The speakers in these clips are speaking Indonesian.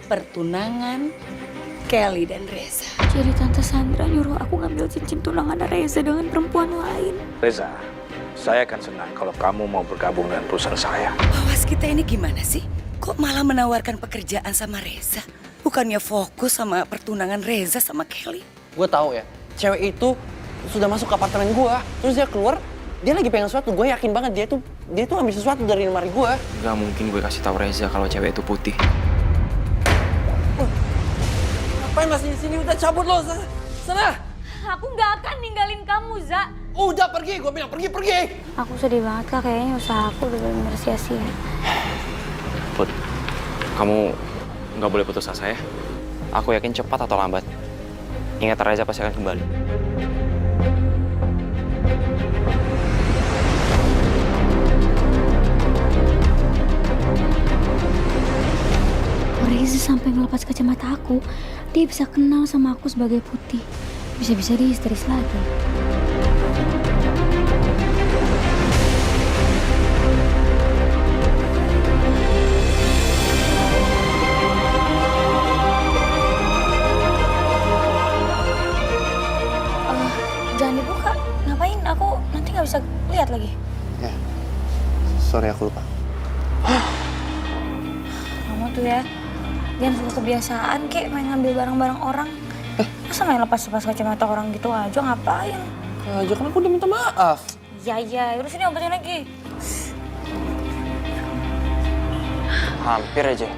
pertunangan Kelly dan Reza. Jadi Tante Sandra nyuruh aku ngambil cincin tunangan Reza dengan perempuan lain. Reza, saya akan senang kalau kamu mau bergabung dengan perusahaan saya. Awas kita ini gimana sih? Kok malah menawarkan pekerjaan sama Reza? Bukannya fokus sama pertunangan Reza sama Kelly? Gue tahu ya, cewek itu sudah masuk ke apartemen gue, terus dia keluar, dia lagi pengen sesuatu. Gue yakin banget dia tuh ambil sesuatu dari lemari gue. Gak mungkin gue kasih tahu Reza kalau cewek itu putih. Ngapain masih di sini? Udah cabut lo, sana. Aku nggak akan ninggalin kamu, Za. Udah pergi, gue bilang pergi. Aku sedih banget, Kak. Kayaknya usaha aku udah bener sia-sia. Put, kamu nggak boleh putus asa ya. Aku yakin cepat atau lambat. Ingat Reza pasti akan kembali. Reza sampai ngelepas kacamata aku, dia bisa kenal sama aku sebagai putih. Bisa-bisa dia histeris lagi. Jangan dibuka. Ngapain? Aku nanti nggak bisa lihat lagi. Ya, sorry aku lupa. Kamu tuh ya, jangan suka kebiasaan kayak main ngambil barang-barang orang. Masa main lepas-lepas kacamata orang gitu aja, ngapain? Aja kan aku udah minta maaf. Ya, udah sini obatin lagi. Hampir aja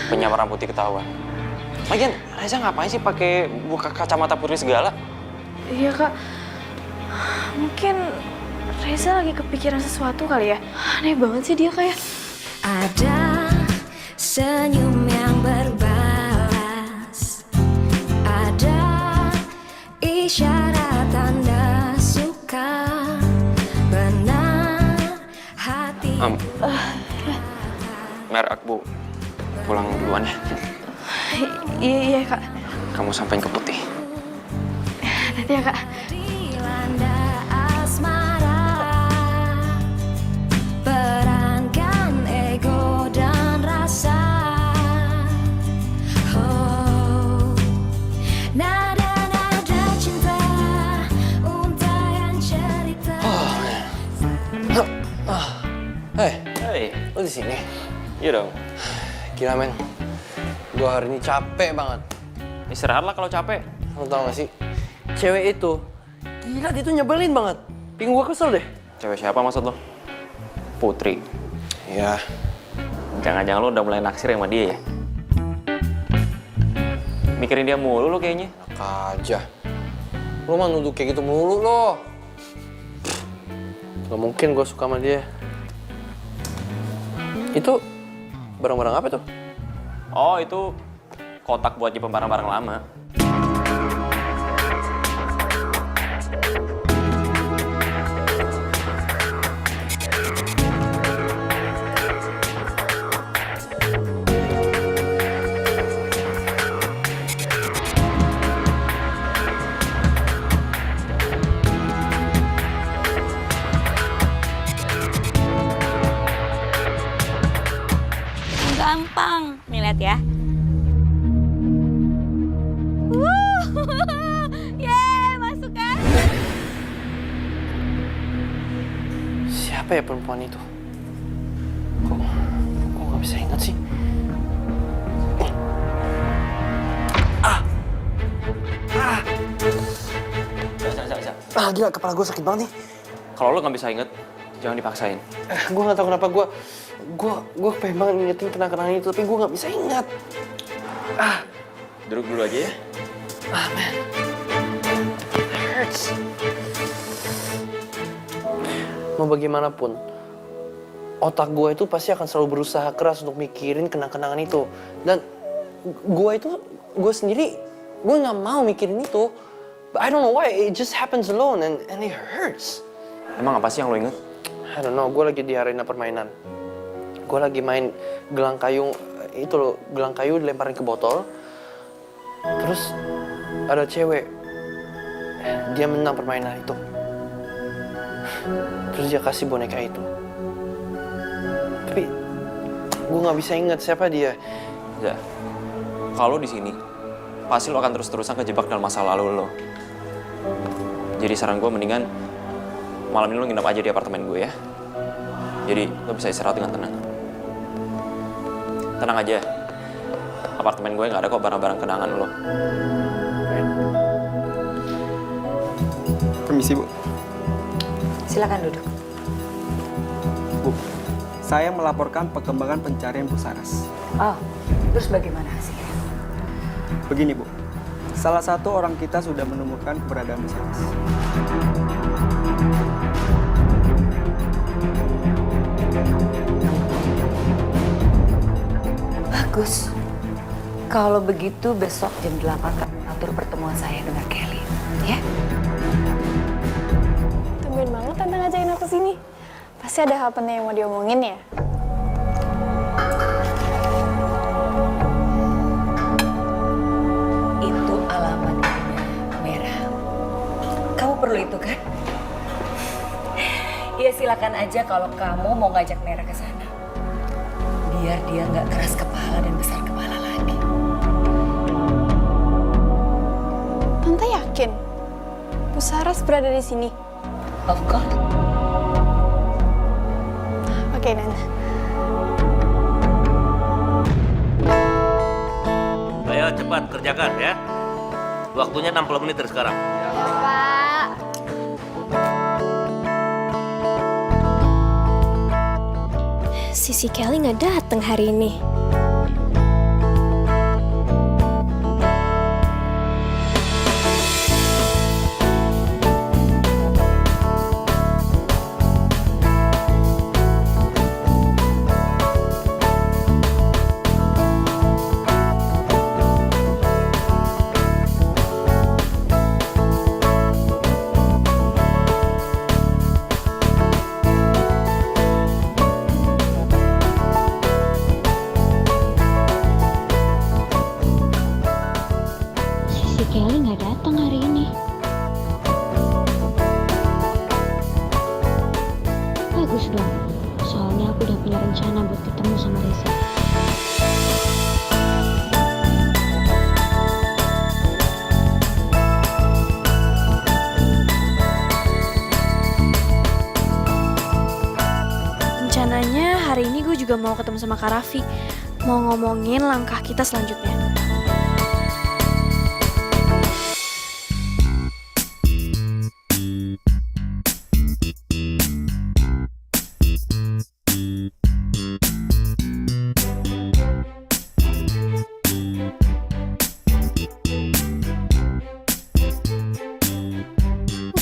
penyamaran putih ketahuan. Lagian Reza ngapain sih pakai buka kacamata putih segala? Iya Kak, mungkin Reza lagi kepikiran sesuatu kali ya. Aneh banget sih dia kayak. Ada senyum yang berbalas, ada isyarat tanda suka, benar hati. Mer, aku pulang duluan ya. Iya Kak, Kamu sampein ke putih. nanti ya Kak. dilanda asmara, perankan ego dan rasa. Oh, nada-nada cinta, untayan cerita. Hey, lo di sini? Iya dong. Gila men, gue hari ini capek banget. Istirahatlah kalau capek. Lo tau gak sih, cewek itu, gila dia tuh nyebelin banget. Bikin gue kesel deh. Cewek siapa maksud lo? Putri. Iya. Jangan-jangan lo udah mulai naksir sama dia ya? Mikirin dia mulu lo kayaknya. Aja. Lo mah nuduh kayak gitu mulu lo. Gak mungkin gue suka sama dia. Itu barang-barang apa tuh? Oh, itu kotak buat nyimpen barang-barang lama. Gampang. Nih lihat ya. Yeay, masuk kan? Siapa ya perempuan itu? Kok gak bisa ingat sih? Gila, kepala gue sakit banget nih. Kalau lo nggak bisa inget, jangan dipaksain. Gue gak tahu kenapa gue pengen banget ngingetin kenang-kenangan itu, tapi gue gak bisa ingat. Duduk dulu aja ya. Man. It hurts. Mau bagaimanapun, otak gue itu pasti akan selalu berusaha keras untuk mikirin kenang-kenangan itu. Dan gue sendiri, gue gak mau mikirin itu. But I don't know why, it just happens alone and it hurts. Emang apa sih yang lo inget? I don't know, gue lagi di arena permainan. Gue lagi main gelang kayu, itu loh, gelang kayu dilemparin ke botol. Terus ada cewek, dia menang permainan itu. Terus dia kasih boneka itu. Tapi gue gak bisa ingat siapa dia. Ya, kalau di sini pasti lo akan terus-terusan kejebak dalam masa lalu lo. Jadi saran gue mendingan malam ini lo nginep aja di apartemen gue ya. Jadi lo bisa istirahat dengan tenang. Tenang aja, apartemen gue nggak ada kok barang-barang kenangan lo. Permisi, Bu. Silakan duduk. Bu, saya melaporkan perkembangan pencarian Bu Saras. Oh, terus bagaimana hasilnya? Begini, Bu. Salah satu orang kita sudah menemukan keberadaan Bu Saras. Bagus. Kalau begitu besok jam 8 kamu atur pertemuan saya dengan Kelly. Ya? Tumben banget Tante ngajakin aku sini. Pasti ada hal penting yang mau diomongin ya? Itu alamatnya Merah. Kamu perlu itu kan? Ya silakan aja kalau kamu mau ngajak Merah ke sana. Biar dia nggak keras kepala dan besar kepala lagi. Tante yakin? Bu Saras berada di sini? Of course. Oke, Tante. Ayo cepat kerjakan ya. Waktunya 60 menit dari sekarang. Pak. Sisi Kelly nggak datang hari ini. Si Kelly nggak datang hari ini. Bagus dong, soalnya aku udah punya rencana buat ketemu sama Reza. Rencananya hari ini gue juga mau ketemu sama Kak Raffi. Mau ngomongin langkah kita selanjutnya.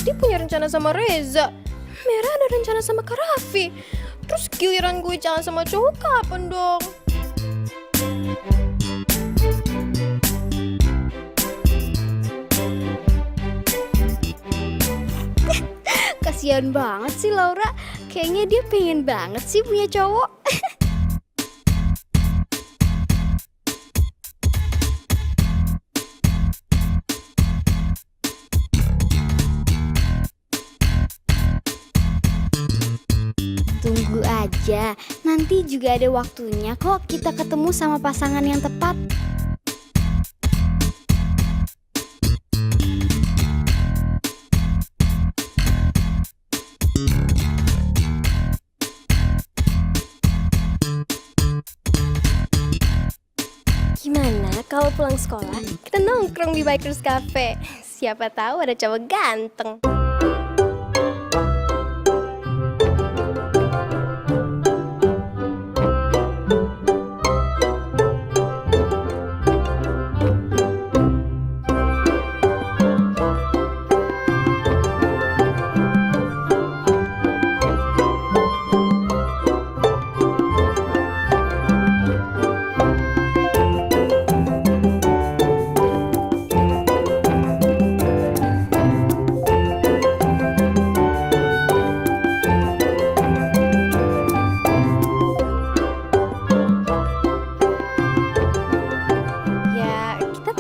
Dia punya rencana sama Reza. Merah ada rencana sama Kak Raffi. Terus giliran gue jalan sama cowok kapan dong? Kasian banget sih Laura. Kayaknya dia pengen banget sih punya cowok. Tunggu aja, nanti juga ada waktunya kok kita ketemu sama pasangan yang tepat. Gimana kalau pulang sekolah kita nongkrong di Bikers Cafe? Siapa tahu ada cowok ganteng.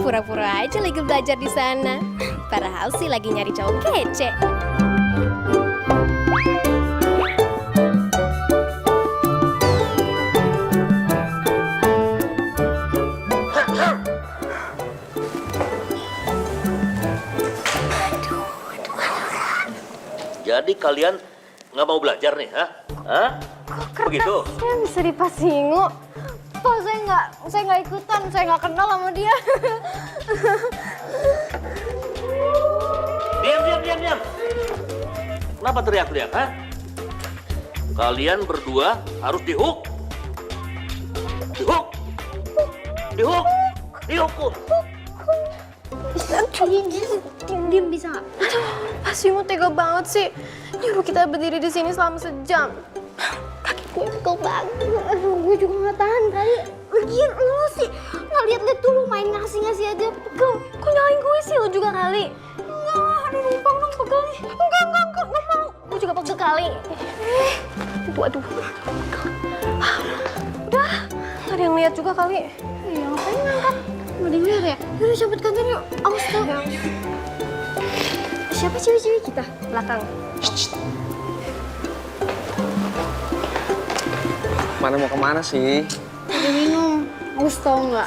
Pura-pura aja lagi belajar di sana. Padahal sih lagi nyari cowok kece. jadi kalian nggak mau belajar nih, Hah? Begitu? Saya bisa dipasingu. Pak, saya nggak ikutan, saya nggak kenal sama dia. Diam. Kenapa teriak-teriak, Kalian berdua harus dihukum. Dihukum. Diam bisa nggak? Aduh, Pak Singu tega banget sih. Nyuruh kita berdiri di sini selama sejam. Kaki gue pegel banget. Aduh, gue juga nggak tahan kali. Lagian lu sih nggak lihat dulu main ngasih aja pegel. Kok nyalain gue sih, lu juga kali? Enggak, aduh numpang dong pegel nih. Enggak mau. Gue juga pegel kali. Aduh. Udah, nggak ada yang lihat juga kali. Iya, ngapain ngangkat? Nggak ada yang lihat ya? Yaudah cepet kantor yuk. Awas tuh. Siapa cewek-cewek kita? Belakang. Mana mau kemana sih? Ada minum. Awas tau nggak?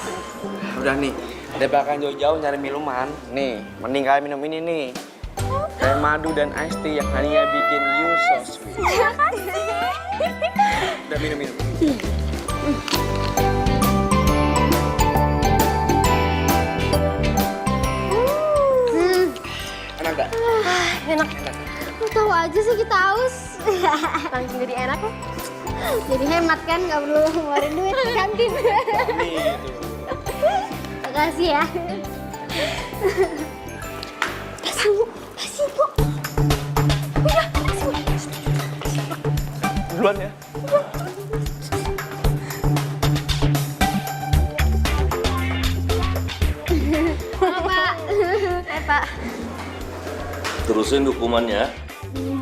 Udah nih, daripada jauh-jauh nyari minuman. Nih, mending kalian minum ini nih. Teh madu dan iced tea yang hanya bikin you so sweet. Udah minum. Enak gak? Enak. Lu tahu aja sih kita haus. Langsung jadi enak loh. Jadi hemat kan, nggak perlu ngeluarin duit ke kantin. Makasih ya. Kasih bu. Duluan ya. Pak. Terusin hukumannya.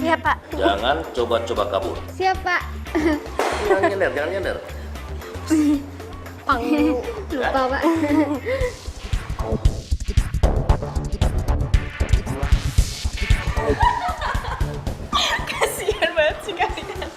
Iya, Pak. Jangan coba-coba kabur. Siap Pak. Jangan nyender. Lupa Pak.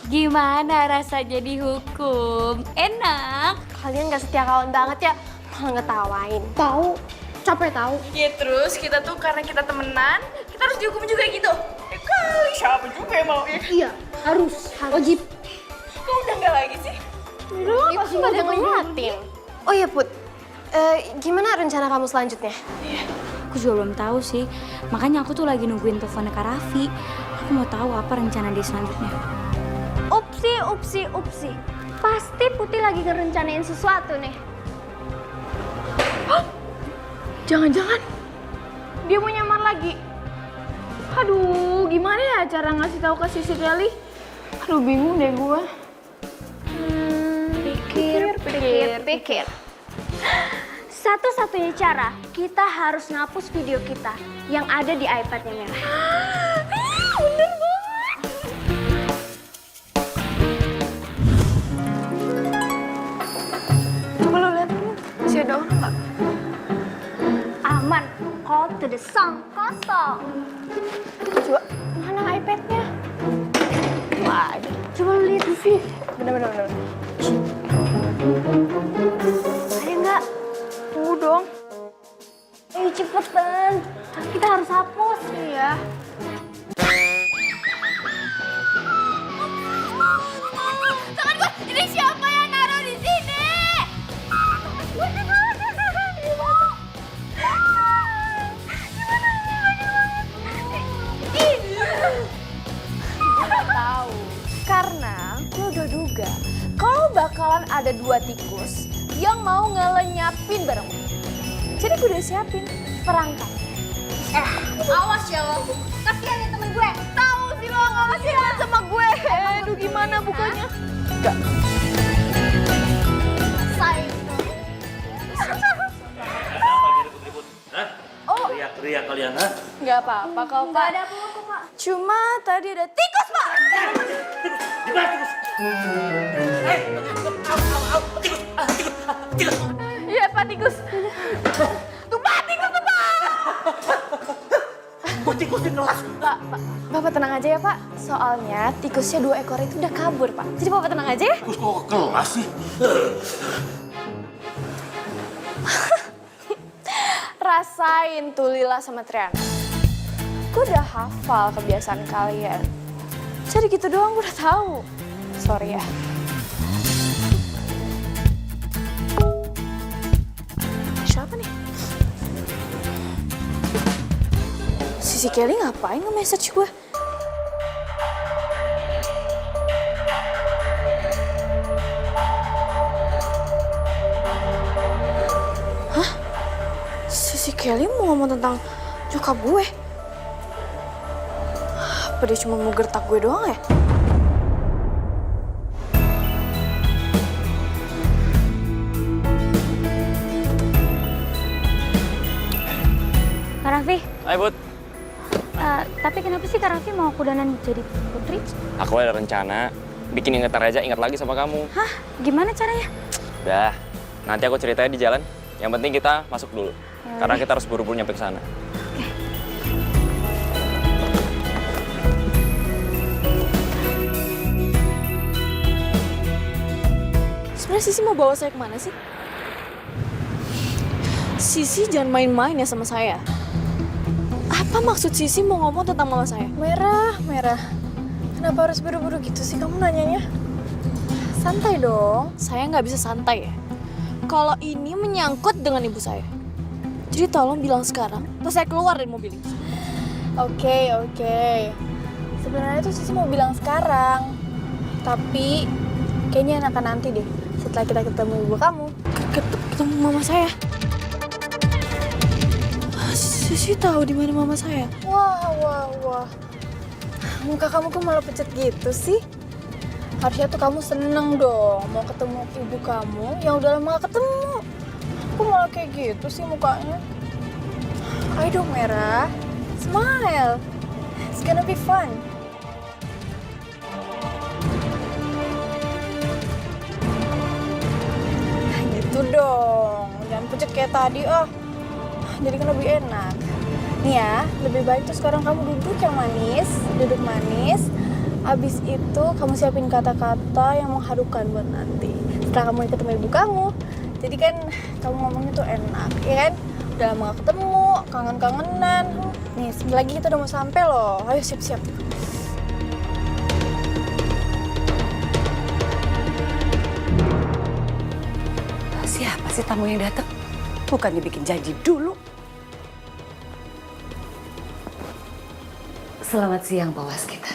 Gimana rasanya dihukum? Enak. Kalian gak setia kawan banget ya, malah ngetawain. Tahu, capek tahu. Ya terus kita tuh karena kita temenan, kita harus dihukum juga gitu. Ya kali, siapa juga yang mau ya? Iya, harus. Wajib. Kok udah nggak lagi sih? Udah, pasti gak ada yang ngeliatin. Oh iya, Put. Gimana rencana kamu selanjutnya? Aku juga belum tahu sih. Makanya aku tuh lagi nungguin teleponnya Kak Raffi. Aku mau tahu apa rencana dia selanjutnya. Upsi. Pasti Putih lagi ngerencanain sesuatu nih. Jangan-jangan dia mau nyamar lagi. Aduh, gimana ya cara ngasih tahu ke Sisi Kelly? Aduh, bingung deh gua. Pikir. Satu-satunya cara, kita harus ngapus video kita yang ada di iPad-nya Merah. Bener banget. Coba lo lihat dulu, masih ada orang nggak? Aman, call to the song kosong. Coba, mana iPad-nya? Waduh, coba lu lihat di sini. Bener. Ada nggak? Tunggu dong. Ayo cepetan, kita harus hapus. Iya. Tangan gue, ini siapa yang naruh di sini? Tahu. Karena lo udah duga kalau bakalan ada 2 tikus yang mau ngelenyapin barang. Jadi gue udah siapin perangkap. Awas ya lo, kasihan ya temen gue. Tahu sih lo nggak masih ingat sama gue. Aduh gimana bukanya? Gak. Sayang. Oh, Teriak-teriak kalian, nggak apa-apa kok Pak. Ada apa-apa Pak. Cuma tadi ada tikus Pak. Iya Pak, tikus. Tuh Pak, tikus tuh Pak. Tikus di kelas. Pak, Bapak tenang aja ya Pak. Soalnya tikusnya 2 ekor itu udah kabur Pak. Jadi Bapak tenang aja ya. Tikus kok ke kelas sih? Rasain tuh Lila sama Triana. gue udah hafal kebiasaan kalian. Jadi gitu doang gue udah tahu. Sorry ya. Siapa nih? Si Kelly ngapain nge-message gue? Hah? Si Kelly mau ngomong tentang nyokap gue? Apa dia cuma mau gertak gue doang ya? Kak Raffi, Hai, Bud. tapi kenapa sih Kak Raffi mau kudanan jadi putri? Aku ada rencana bikin ingatan Reza ingat lagi sama kamu. Hah? Gimana caranya? Udah, nanti aku ceritain di jalan. Yang penting kita masuk dulu. Karena kita harus buru-buru nyampe ke sana. Sebenarnya Sisi mau bawa saya kemana sih? Sisi jangan main-main ya sama saya. Apa maksud Sisi mau ngomong tentang mama saya? Merah. Kenapa harus buru-buru gitu sih kamu nanyanya? Santai dong. Saya nggak bisa santai ya. Kalau ini menyangkut dengan ibu saya. Jadi tolong bilang sekarang, terus saya keluar dari mobil ini. Oke. Sebenarnya tuh Sisi mau bilang sekarang. Tapi kayaknya enakan nanti deh. Setelah kita ketemu ibu kamu. Ketemu mama saya. Sisi tahu di mana mama saya. Wah. Muka kamu kok malah pucat gitu sih? Harusnya tuh kamu seneng dong mau ketemu ibu kamu yang udah lama gak ketemu. Kok malah kayak gitu sih mukanya? Ayo dong Merah, smile. It's gonna be fun. Nah, gitu dong, jangan pucat kayak tadi jadi kan lebih enak. Nih ya, lebih baik tuh sekarang kamu duduk manis. Abis itu kamu siapin kata-kata yang mengharukan buat nanti. Setelah kamu ketemu ibu kamu, jadi kan kamu ngomongnya tuh enak, ya kan? Udah lama gak ketemu, kangen-kangenan. Nih, sebentar lagi kita udah mau sampai loh. Ayo siap-siap. Siapa sih tamu yang datang? Bukannya bikin janji dulu. Selamat siang, Pak Waskita.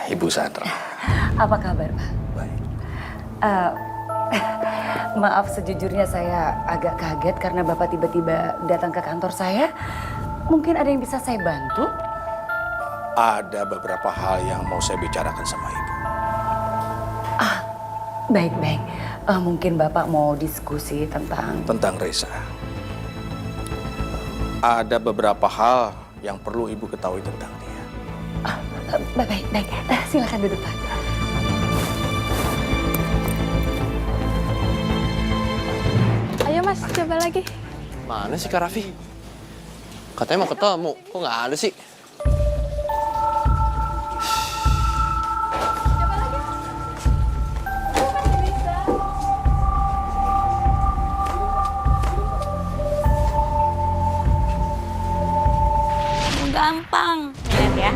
Ibu Sandra. Apa kabar, Pak? Baik. Maaf sejujurnya saya agak kaget karena Bapak tiba-tiba datang ke kantor saya. Mungkin ada yang bisa saya bantu? Ada beberapa hal yang mau saya bicarakan sama Ibu. Baik. Mungkin Bapak mau diskusi tentang Reza. Ada beberapa hal yang perlu Ibu ketahui tentang dia. Baik. Silakan duduk, Pak. Ayo Mas, coba lagi. Mana sih Kak Raffi? Katanya mau ketemu, kok nggak ada sih? Gampang. Lihat ya.